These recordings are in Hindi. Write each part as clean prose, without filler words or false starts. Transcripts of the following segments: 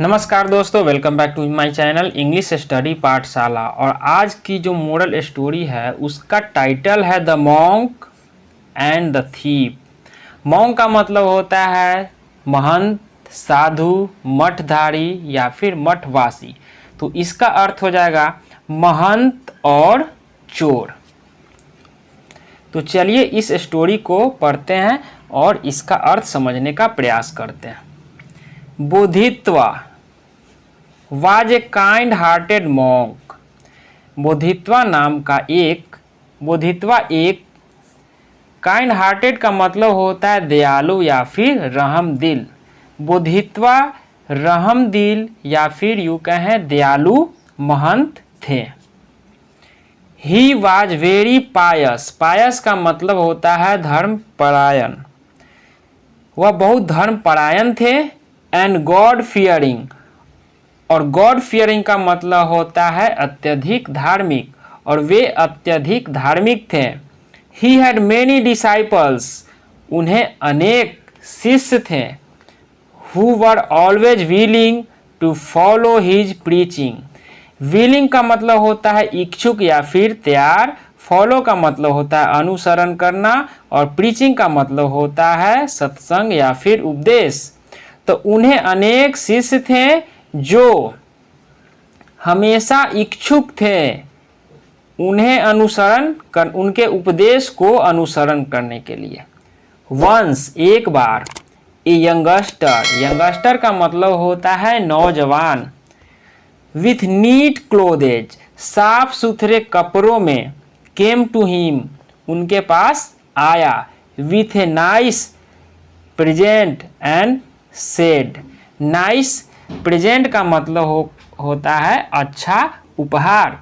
नमस्कार दोस्तों, welcome back to my channel English study Pathshala. और आज की जो मोरल स्टोरी है उसका टाइटल है the monk and the thief. Monk का मतलब होता है महंत, साधु, मठधारी या फिर मठवासी। तो इसका अर्थ हो जाएगा महंत और चोर। तो चलिए इस स्टोरी को पढ़ते हैं और इसका अर्थ समझने का प्रयास करते हैं। बोधित्वा was a kind hearted monk। बोधित्वा नाम का बोधित्वा एक काइंड हार्टेड का मतलब होता है दयालु या फिर रहम दिल। बोधित्वा रहम दिल या फिर यूँ कहें दयालु महंत थे। ही वॉज वेरी पायस। पायस का मतलब होता है धर्मपरायण। वह बहुत धर्मपरायण थे। एंड गॉड फियरिंग, और गॉड फियरिंग का मतलब होता है अत्यधिक धार्मिक, और वे अत्यधिक धार्मिक थे। ही हैड मेनी डिसाइपल्स, उन्हें अनेक शिष्य थे। Who were always willing to follow his preaching. Willing का मतलब होता है इच्छुक या फिर तैयार। फॉलो का मतलब होता है अनुसरण करना, और प्रीचिंग का मतलब होता है सत्संग या फिर उपदेश। तो उन्हें अनेक शिष्य थे जो हमेशा इच्छुक थे उनके उपदेश को अनुसरण करने के लिए। वंस एक बार, ए यंगस्टर का मतलब होता है नौजवान। विथ नीट क्लोथेज, साफ सुथरे कपड़ों में। केम टू हिम, उनके पास आया। With a nice present and said. Nice present का मतलब होता है अच्छा उपहार।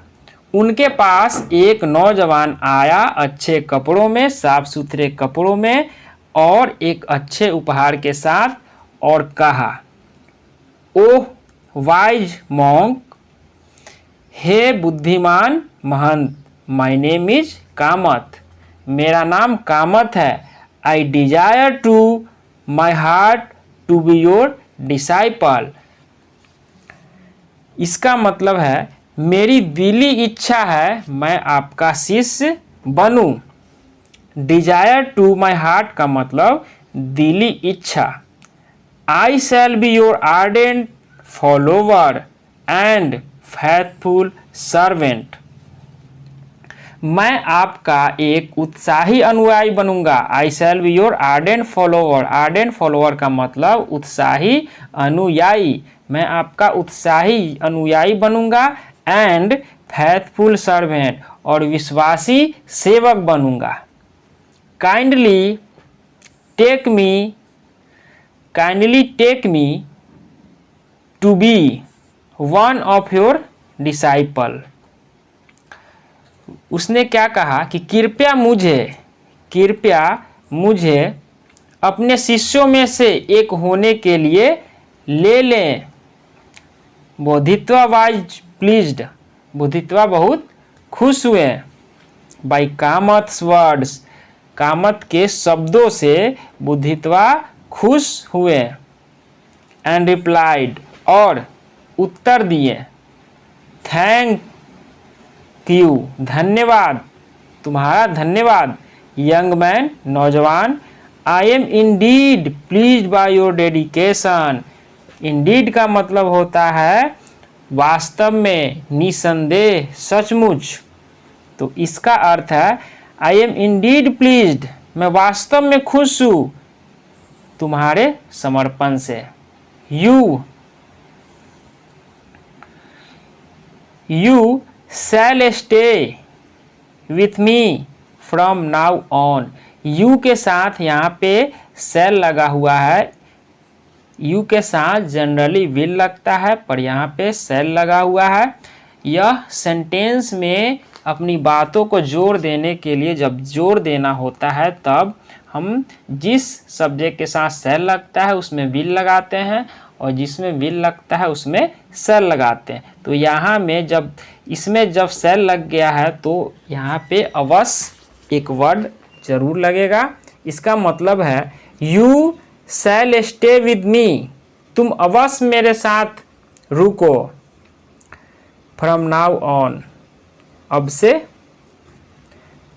उनके पास एक नौजवान आया अच्छे कपड़ों में, साफ सुथरे कपड़ों में और एक अच्छे उपहार के साथ, और कहा, ओह वाइज मॉन्क, हे बुद्धिमान महंत, माय नेम इज कामत, मेरा नाम कामत है। I desire to my heart to be your disciple. इसका मतलब है मेरी दिली इच्छा है मैं आपका शिष्य बनूं। डिजायर टू माई हार्ट का मतलब दिली इच्छा। I shall be your ardent follower and faithful servant. मैं आपका एक उत्साही अनुयायी बनूंगा। I shall be your ardent follower. Ardent follower का मतलब उत्साही अनुयायी। मैं आपका उत्साही अनुयायी बनूंगा। एंड फेथफुल सर्वेंट, और विश्वासी सेवक बनूंगा। Kindly take me to be one of your disciple. उसने क्या कहा कि कृपया मुझे अपने शिष्यों में से एक होने के लिए ले लें। बोधित्वा वाज प्लीज्ड, बोधित्वा बहुत खुश हुए। बाई कामत्स वर्ड्स, कामत के शब्दों से बोधित्वा खुश हुए। एंड रिप्लाइड, और उत्तर दिए, थैंक यू, धन्यवाद, तुम्हारा धन्यवाद। यंग मैन, नौजवान, I am Indeed pleased by your dedication. Indeed का मतलब होता है वास्तव में, निसंदेह, सचमुच। तो इसका अर्थ है आई एम इंडीड प्लीज्ड, मैं वास्तव में खुश हूँ तुम्हारे समर्पण से। You shall stay with me from now on. You के साथ यहाँ पे शैल लगा हुआ है। यू के साथ जनरली विल लगता है, पर यहाँ पे शैल लगा हुआ है। यह सेंटेंस में अपनी बातों को जोड़ देने के लिए, जब जोड़ देना होता है तब हम जिस सब्जेक्ट के साथ शैल लगता है उसमें विल लगाते हैं, और जिसमें विल लगता है उसमें शैल लगाते हैं। तो यहाँ में जब इसमें जब शैल लग गया है तो यहाँ पे अवश्य एक वर्ड जरूर लगेगा। इसका मतलब है you shall stay with me, तुम अवश्य मेरे साथ रुको, फ्रॉम नाउ ऑन, अब से।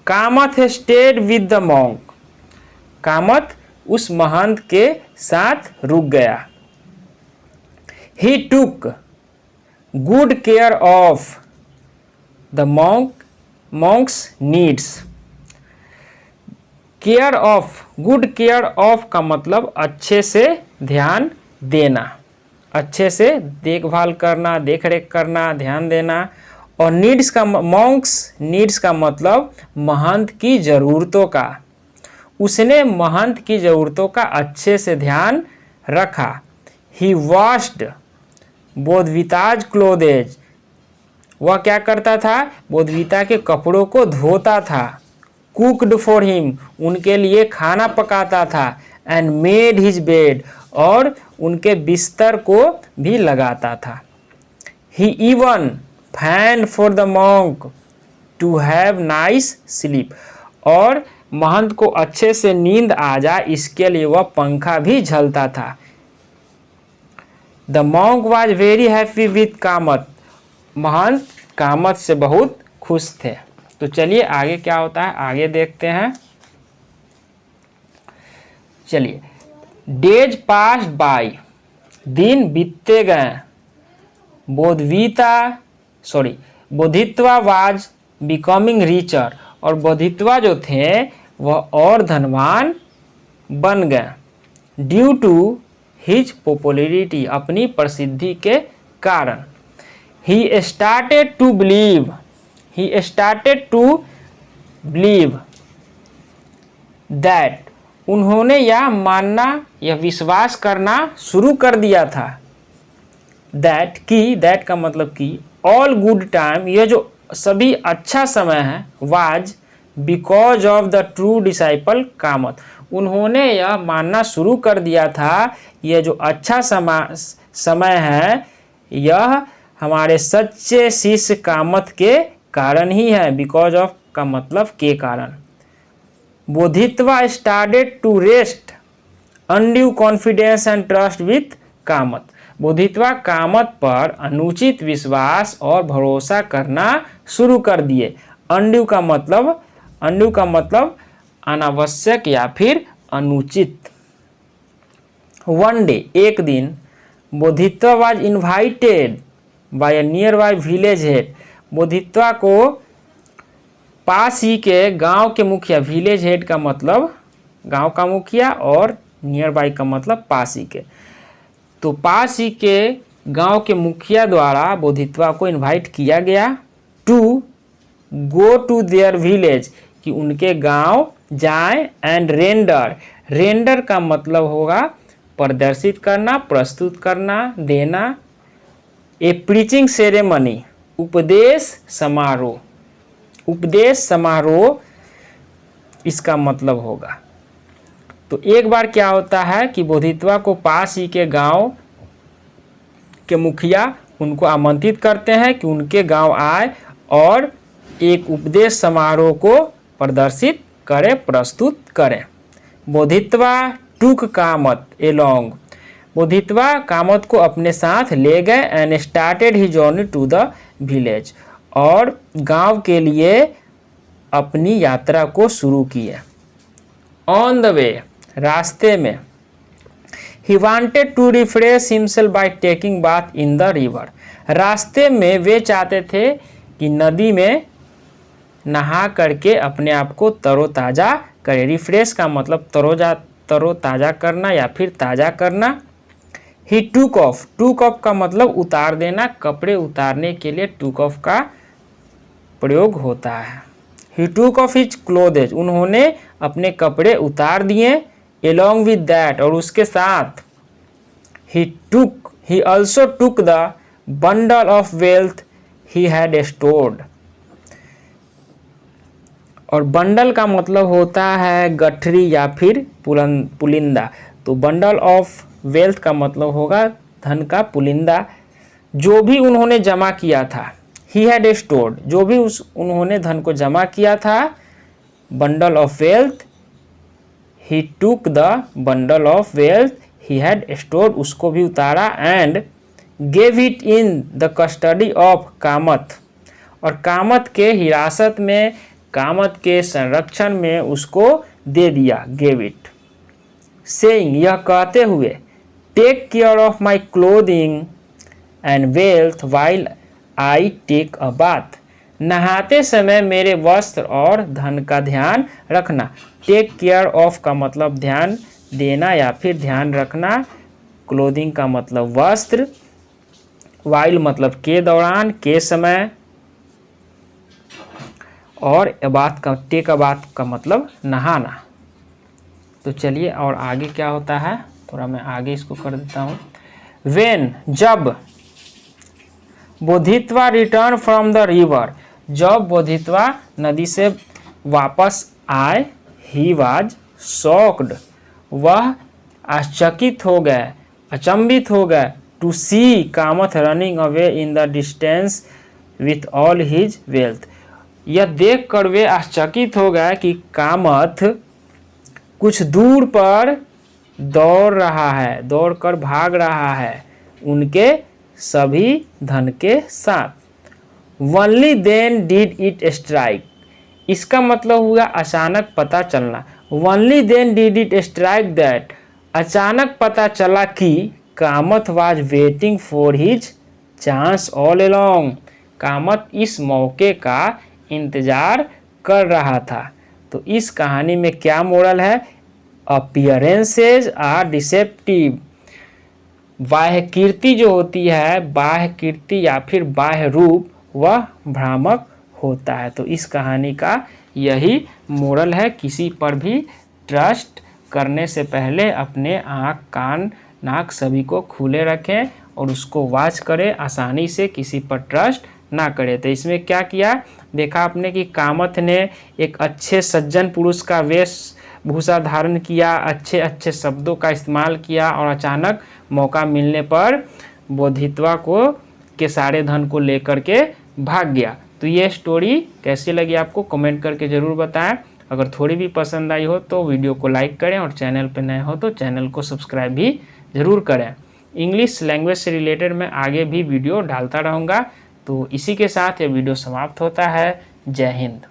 Kamat stayed with the monk, Kamat उस महंत के साथ रुक गया। He took good care of the monk's needs. Care of, good care of का मतलब अच्छे से ध्यान देना, अच्छे से देखभाल करना, देख रेख करना, ध्यान देना। और नीड्स का, मॉन्क्स नीड्स का मतलब महंत की ज़रूरतों का। उसने महंत की ज़रूरतों का अच्छे से ध्यान रखा। ही वॉश्ड बोधविताज क्लोदेज, वह क्या करता था, बोधविता के कपड़ों को धोता था। कुकड फॉर हिम, उनके लिए खाना पकाता था। एंड मेड हिज बेड, और उनके बिस्तर को भी लगाता था। He even fan for the monk to have nice sleep, और महंत को अच्छे से नींद आ जाए इसके लिए वह पंखा भी झलता था। The monk was very happy with Kamat, महंत कामत से बहुत खुश थे। तो चलिए आगे क्या होता है, आगे देखते हैं। चलिए, डेज पास्ड बाय, दिन बीतते गए। बोधित्वा वाज बिकमिंग रिचर, और बोधित्वा जो थे वह और धनवान बन गए। ड्यू टू हिज पॉपुलैरिटी, अपनी प्रसिद्धि के कारण। He started to believe that, उन्होंने यह मानना, यह विश्वास करना शुरू कर दिया था। दैट की, दैट का मतलब कि ऑल गुड टाइम, यह जो सभी अच्छा समय है, was because of the true disciple Kamat, उन्होंने यह मानना शुरू कर दिया था यह जो अच्छा समय है यह हमारे सच्चे शिष्य कामत के कारण ही है। बिकॉज ऑफ का मतलब के कारण। Bodhisattva started to rest undue confidence and trust with Kamat, Bodhisattva Kamat पर अनुचित विश्वास और भरोसा करना शुरू कर दिए। अनड्यू का मतलब अनावश्यक या फिर अनुचित। वन डे, एक दिन, Bodhisattva was invited by a nearby village head, Bodhisattva को पास ही के गांव के मुखिया, विलेज हेड का मतलब गांव का मुखिया और नियर बाय का मतलब पास ही के, तो पास ही के गांव के मुखिया द्वारा बोधित्वा को इनवाइट किया गया to go to their village, कि उनके गांव जाएं। एंड रेंडर का मतलब होगा प्रदर्शित करना, प्रस्तुत करना, देना। ए प्रीचिंग सेरेमनी, उपदेश समारोह इसका मतलब होगा। तो एक बार क्या होता है कि बोधित्वा को पास ही के गांव के मुखिया उनको आमंत्रित करते हैं कि उनके गांव आए और एक उपदेश समारोह को प्रदर्शित करें, प्रस्तुत करें। बोधित्वा टुक कामत एलोंग, बोधित्वा कामत को अपने साथ ले गए। And started he journey to the village, और गांव के लिए अपनी यात्रा को शुरू किए। ऑन द वे, रास्ते में। He wanted to refresh himself by taking bath in the river, रास्ते में वे चाहते थे कि नदी में नहा करके अपने आप को तरोताज़ा करे। रिफ्रेश का मतलब तरोताज़ा करना या फिर ताज़ा करना। ही टूक ऑफ का मतलब उतार देना, कपड़े उतारने के लिए टूक ऑफ का प्रयोग होता है। ही टूक ऑफ हिज क्लोथेज, उन्होंने अपने कपड़े उतार दिए। एलोंग विद दैट, और उसके साथ। He also took the bundle of wealth he had stored, और बंडल का मतलब होता है गठरी या फिर पुलिंदा, तो बंडल ऑफ वेल्थ का मतलब होगा धन का पुलिंदा, जो भी उन्होंने जमा किया था। ही हैड स्टोर्ड, जो भी उन्होंने धन को जमा किया था। Bundle of wealth, he took the bundle of wealth he had stored, उसको भी उतारा। And gave it in the custody of Kamat, और कामत के हिरासत में, कामत के संरक्षण में उसको दे दिया, गेव इट। सेइंग, यह कहते हुए, take care of my clothing and wealth while I take a bath, नहाते समय मेरे वस्त्र और धन का ध्यान रखना। टेक केयर ऑफ का मतलब ध्यान देना या फिर ध्यान रखना, क्लोथिंग का मतलब वस्त्र, वाइल मतलब के दौरान, के समय, और अबात का, टेक अबात का मतलब नहाना। तो चलिए और आगे क्या होता है, थोड़ा मैं आगे इसको कर देता हूँ। वेन, जब, बोधित्वा रिटर्न फ्रॉम द रिवर, जब बोधित्वा नदी से वापस आए, ही वाज शॉक्ड, वह आश्चर्यचकित हो गए, अचंभित हो गए, to see Kamat running away in the distance with all his wealth, यह देख कर वे आश्चर्यचकित हो गए कि कामत कुछ दूर पर दौड़ रहा है, दौड़कर भाग रहा है उनके सभी धन के साथ। Only then did it strike, इसका मतलब हुआ अचानक पता चलना। Only then did it strike that, अचानक पता चला कि Kamat was waiting for his chance all along, Kamat इस मौके का इंतजार कर रहा था। तो इस कहानी में क्या मोरल है? अपीयरेंसेज आर डिसेप्टिव, बाह्य कीर्ति जो होती है, बाह्य कीर्ति या फिर बाह्य रूप, वह भ्रामक होता है। तो इस कहानी का यही मोरल है, किसी पर भी ट्रस्ट करने से पहले अपने आँख, कान, नाक सभी को खुले रखें और उसको वॉच करें, आसानी से किसी पर ट्रस्ट ना करें। तो इसमें क्या किया, देखा आपने कि कामत ने एक अच्छे सज्जन पुरुष का वेशभूषा धारण किया, अच्छे अच्छे शब्दों का इस्तेमाल किया और अचानक मौका मिलने पर बोधित्वा को के सारे धन को लेकर के भाग गया। तो ये स्टोरी कैसी लगी आपको कमेंट करके ज़रूर बताएं। अगर थोड़ी भी पसंद आई हो तो वीडियो को लाइक करें और चैनल पर नए हो तो चैनल को सब्सक्राइब भी ज़रूर करें। इंग्लिश लैंग्वेज से रिलेटेड मैं आगे भी वीडियो डालता रहूँगा। तो इसी के साथ ये वीडियो समाप्त होता है। जय हिंद।